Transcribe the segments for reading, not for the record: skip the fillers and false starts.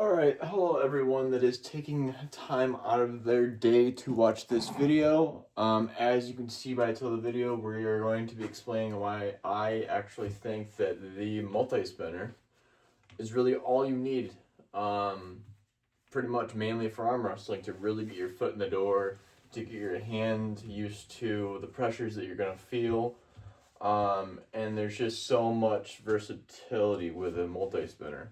Alright, hello everyone that is taking time out of their day to watch this video. As you can see by the title of the video, we are going to be explaining why I actually think that the multi-spinner is really all you need, pretty much mainly for arm wrestling, to really get your foot in the door, to get your hand used to the pressures that you're going to feel. And there's just so much versatility with a multi-spinner.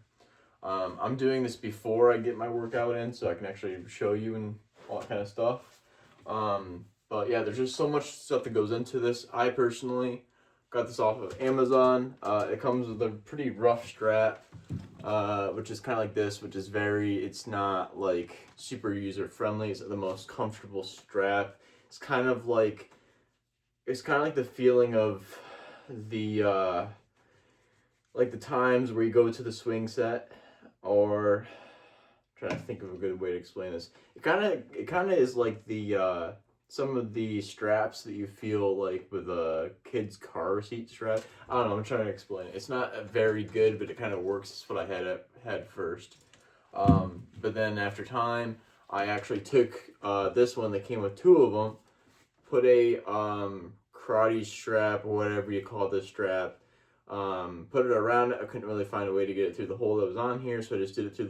I'm doing this before I get my workout in, so I can actually show you and all that kind of stuff. But yeah, there's just so much stuff that goes into this. I personally got this off of Amazon. It comes with a pretty rough strap, which is kind of like this, which is it's not like super user friendly. It's the most comfortable strap. It's kind of like the feeling of the like the times where you go to the swing set, or trying to think of a good way to explain this. It kind of is like the some of the straps that you feel like with a kid's car seat strap. I don't know. I'm trying to explain it. It's not very good, but it kind of works. It's what I had first. But then after time, I actually took this one that came with two of them, put a karate strap or whatever you call this strap. Put it around it. I couldn't really find a way to get it through the hole that was on here, so I just did it through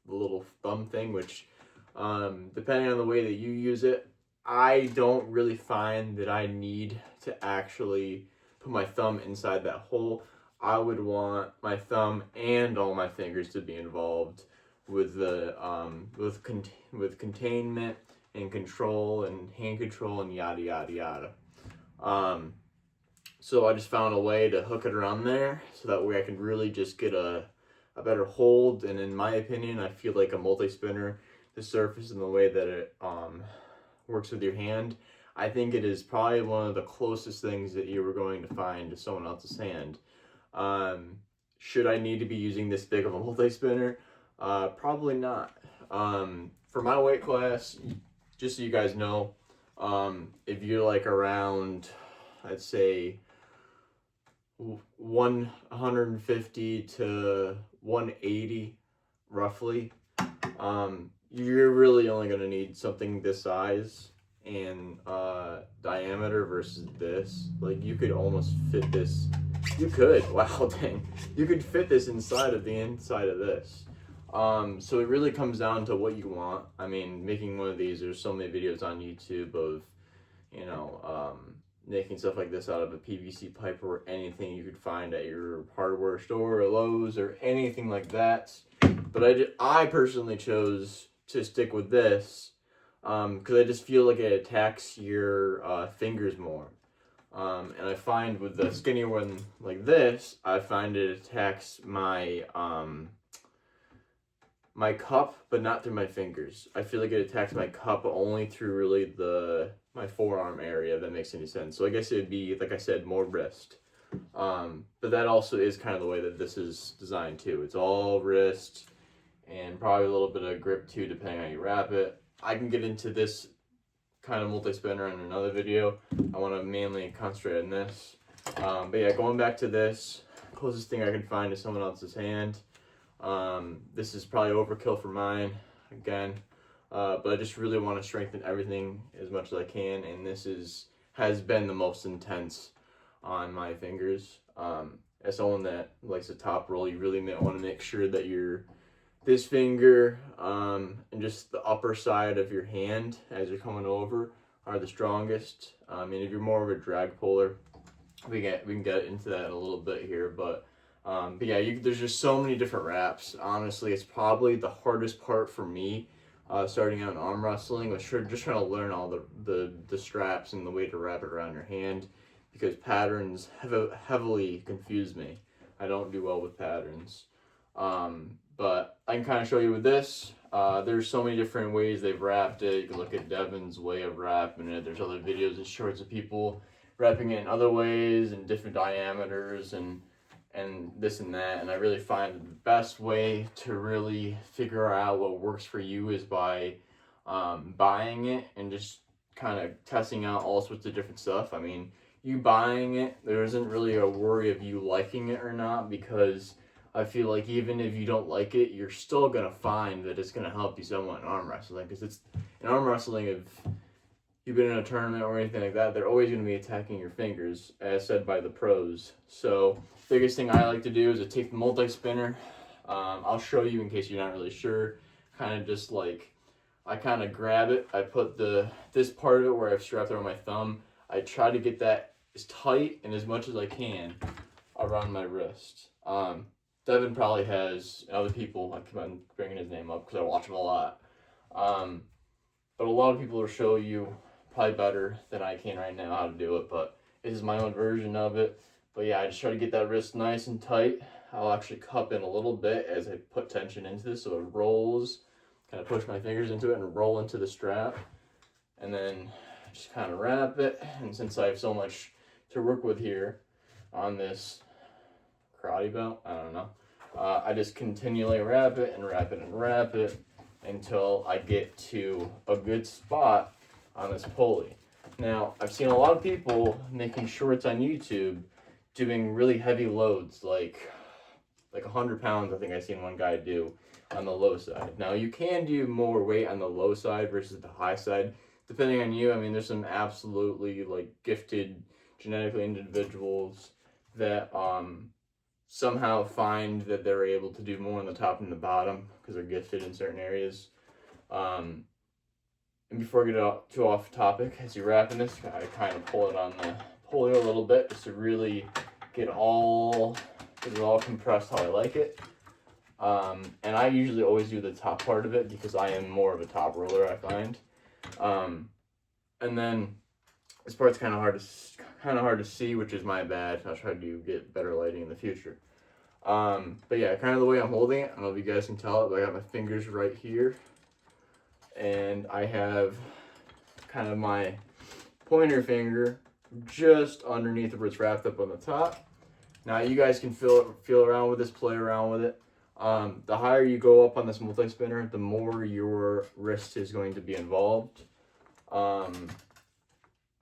the little thumb thing, which, depending on the way that you use it, I don't really find that I need to actually put my thumb inside that hole. I would want my thumb and all my fingers to be involved with the with containment and control and hand control and yada yada yada. So I just found a way to hook it around there, so that way I can really just get a better hold. And in my opinion, I feel like a multi-spinner, the surface and the way that it works with your hand, I think it is probably one of the closest things that you were going to find to someone else's hand. Should I need to be using this big of a multi-spinner? Probably not. For my weight class, just so you guys know, if you're like around, I'd say 150 to 180 roughly, you're really only going to need something this size and diameter versus this. Like, you could almost fit this, wow, dang, you could fit this inside of the inside of this. So it really comes down to what you want. I mean, making one of these, there's so many videos on YouTube of, making stuff like this out of a PVC pipe or anything you could find at your hardware store or Lowe's or anything like that. But I personally chose to stick with this because I just feel like it attacks your fingers more. And I find with the skinnier one like this, I find it attacks my my cup, but not through my fingers. I feel like it attacks my cup only through really my forearm area, if that makes any sense. So I guess it would be, like I said, more wrist. But that also is kind of the way that this is designed too. It's all wrist and probably a little bit of grip too, depending on how you wrap it. I can get into this kind of multi-spinner in another video. I want to mainly concentrate on this. But yeah, going back to this, closest thing I can find is someone else's hand. This is probably overkill for mine, again, but I just really want to strengthen everything as much as I can, and this has been the most intense on my fingers. As someone that likes to top roll, you really want to make sure that this finger and just the upper side of your hand as you're coming over are the strongest. And if you're more of a drag puller, we can get into that in a little bit here, but yeah, there's just so many different wraps. Honestly, it's probably the hardest part for me, starting out in arm wrestling, was just trying to learn all the straps and the way to wrap it around your hand, because patterns heavily confuse me. I don't do well with patterns. But I can kind of show you with this. There's so many different ways they've wrapped it. You can look at Devin's way of wrapping it. There's other videos and shorts of people wrapping it in other ways and different diameters and this and that. And I really find the best way to really figure out what works for you is by buying it and just kind of testing out all sorts of different stuff. I mean, you buying it, there isn't really a worry of you liking it or not, because I feel like even if you don't like it, you're still going to find that it's going to help you somewhat in arm wrestling. Because it's in arm wrestling, if you've been in a tournament or anything like that, they're always going to be attacking your fingers, as said by the pros. So biggest thing I like to do is to take the multi-spinner. I'll show you in case you're not really sure. Kind of just like, I kind of grab it. I put this part of it where I've strapped it on my thumb. I try to get that as tight and as much as I can around my wrist. Devin probably has, other people, I keep on bringing his name up because I watch him a lot. But a lot of people will show you probably better than I can right now how to do it, but this is my own version of it. But yeah, I just try to get that wrist nice and tight. I'll actually cup in a little bit as I put tension into this so it rolls. Kind of push my fingers into it and roll into the strap. And then just kind of wrap it. And since I have so much to work with here on this karate belt, I don't know, I just continually wrap it and wrap it and wrap it until I get to a good spot on this pulley. Now, I've seen a lot of people making shorts on YouTube doing really heavy loads, like 100 pounds, I think I've seen one guy do on the low side. Now, you can do more weight on the low side versus the high side, depending on you. I mean, there's some absolutely, like, gifted genetically individuals that somehow find that they're able to do more on the top and the bottom because they're gifted in certain areas. And before I get too off topic, as you're wrapping this, I kind of pull it on the pulley a little bit just to really get it all compressed how I like it. And I usually always do the top part of it because I am more of a top roller, I find. And then this part's kind of hard to see, which is my bad. I'll try to get better lighting in the future. But yeah, kind of the way I'm holding it, I don't know if you guys can tell it, but I got my fingers right here. And I have kind of my pointer finger just underneath where it's wrapped up on the top. Now you guys can feel around with this, play around with it. The higher you go up on this multi-spinner, the more your wrist is going to be involved. And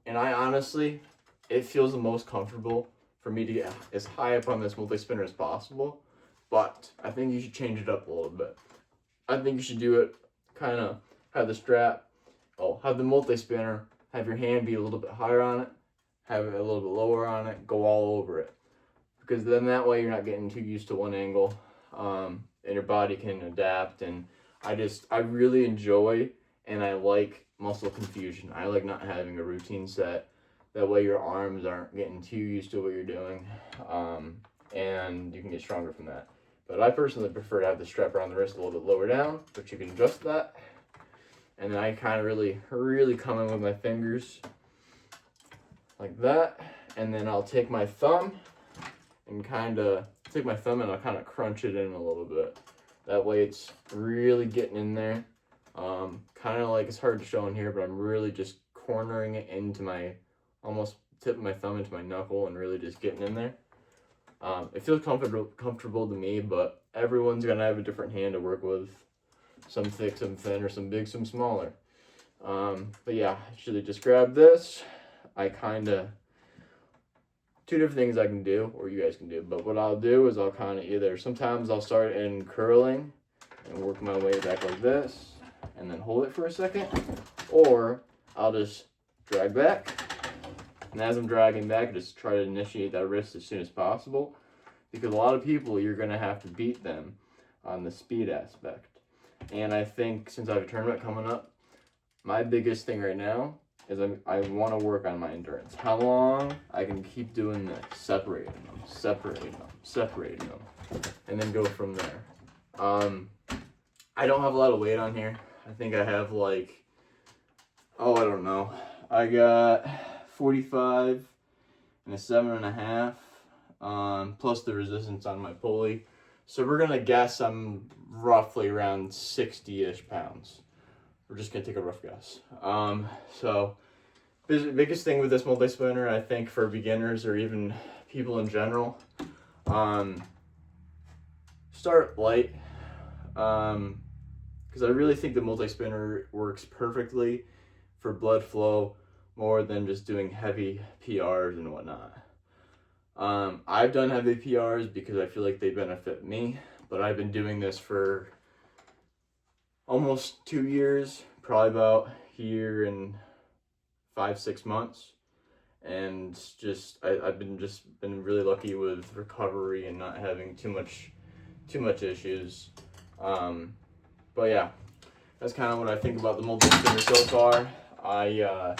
I honestly, it feels the most comfortable for me to get as high up on this multi-spinner as possible. But I think you should change it up a little bit. I think you should do it kind of, have the multi-spinner, have your hand be a little bit higher on it, have it a little bit lower on it, go all over it. Because then that way you're not getting too used to one angle, and your body can adapt. And I really enjoy, and I like muscle confusion. I like not having a routine set. That way your arms aren't getting too used to what you're doing, and you can get stronger from that. But I personally prefer to have the strap around the wrist a little bit lower down, but you can adjust that. And then I kind of really come in with my fingers like that. And then I'll take my thumb and I'll kind of crunch it in a little bit. That way it's really getting in there. Kind of like, it's hard to show in here, but I'm really just cornering it into almost tipping my thumb into my knuckle and really just getting in there. It feels comfortable to me, but everyone's gonna have a different hand to work with. Some thick, some thin, or some big, some smaller. But yeah, actually just grab this. Two different things I can do, or you guys can do. But what I'll do is I'll kind of sometimes I'll start in curling and work my way back like this, and then hold it for a second. Or I'll just drag back. And as I'm dragging back, just try to initiate that wrist as soon as possible. Because a lot of people, you're going to have to beat them on the speed aspect. And I think since I have a tournament coming up, my biggest thing right now is I want to work on my endurance. How long I can keep doing this, separating them, and then go from there. I don't have a lot of weight on here. I think I have I don't know. I got 45 and a 7.5, plus the resistance on my pulley. So we're gonna guess I'm roughly around 60-ish pounds. We're just gonna take a rough guess. So biggest thing with this multi-spinner, I think, for beginners or even people in general, start light. Because I really think the multi-spinner works perfectly for blood flow more than just doing heavy PRs and whatnot. I've done heavy PRs because I feel like they benefit me, but I've been doing this for almost 2 years, probably about a year and 5-6 months. And I've been really lucky with recovery and not having too much issues. But yeah, that's kind of what I think about the multi-spinner so far. I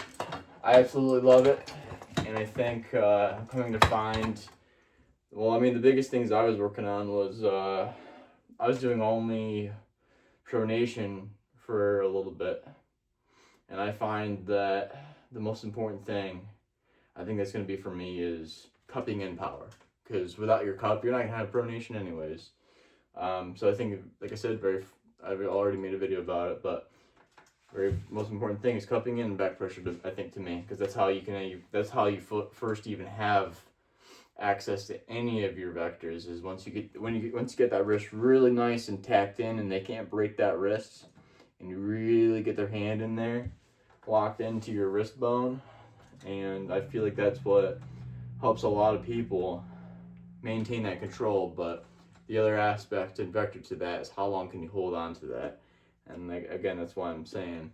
absolutely love it, and I think I'm coming to find. Well, I mean, the biggest things I was working on was I was doing only pronation for a little bit, and I find that the most important thing I think that's going to be for me is cupping in power, because without your cup, you're not going to have pronation anyways. So I think, like I said, I've already made a video about it, but very most important thing is cupping in and back pressure. I think to me, because that's how you first even have access to any of your vectors. Is once you get that wrist really nice and tacked in, and they can't break that wrist, and you really get their hand in there, locked into your wrist bone. And I feel like that's what helps a lot of people maintain that control. But the other aspect and vector to that is how long can you hold on to that. And like, again, that's why I'm saying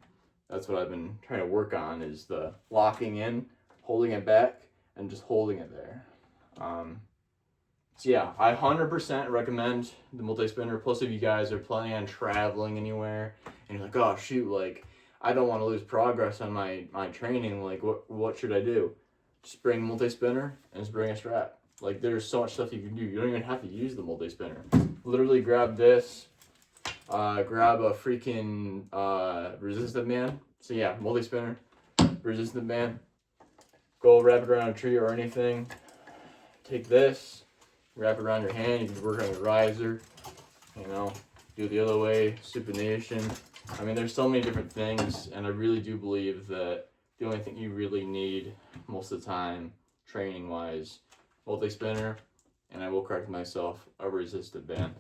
that's what I've been trying to work on, is the locking in, holding it back, and just holding it there. So yeah, I 100% recommend the multi-spinner. Plus, if you guys are planning on traveling anywhere and you're like, oh shoot, like I don't want to lose progress on my training, like what should I do? Just bring a multi-spinner and just bring a strap. Like, there's so much stuff you can do. You don't even have to use the multi-spinner. Literally grab this, grab a freaking resistant band. So yeah, multi-spinner, resistant band. Go wrap it around a tree or anything. Take this, wrap it around your hand. You can work on your riser, you know, do it the other way, supination. I mean, there's so many different things, and I really do believe that the only thing you really need most of the time, training-wise, multi-spinner, and I will correct myself, a resistant band.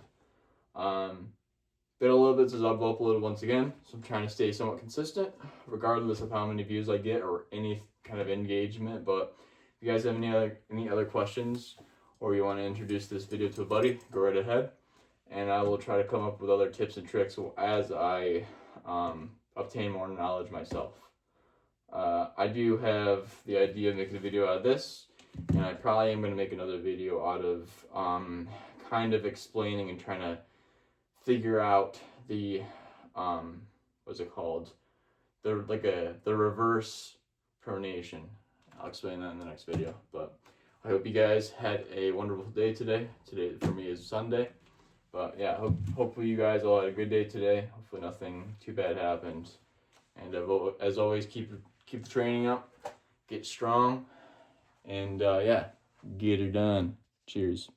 Been a little bit since I've uploaded once again, so I'm trying to stay somewhat consistent, regardless of how many views I get or any kind of engagement. But if you guys have any other questions, or you want to introduce this video to a buddy, go right ahead. And I will try to come up with other tips and tricks as I obtain more knowledge myself. I do have the idea of making a video out of this, and I probably am going to make another video out of kind of explaining and trying to figure out the what's it called? The reverse pronation. I'll explain that in the next video. But I hope you guys had a wonderful day today. Today for me is Sunday. But yeah, hopefully you guys all had a good day today. Hopefully nothing too bad happened. And as always, keep the training up, get strong, and yeah, get her done. Cheers.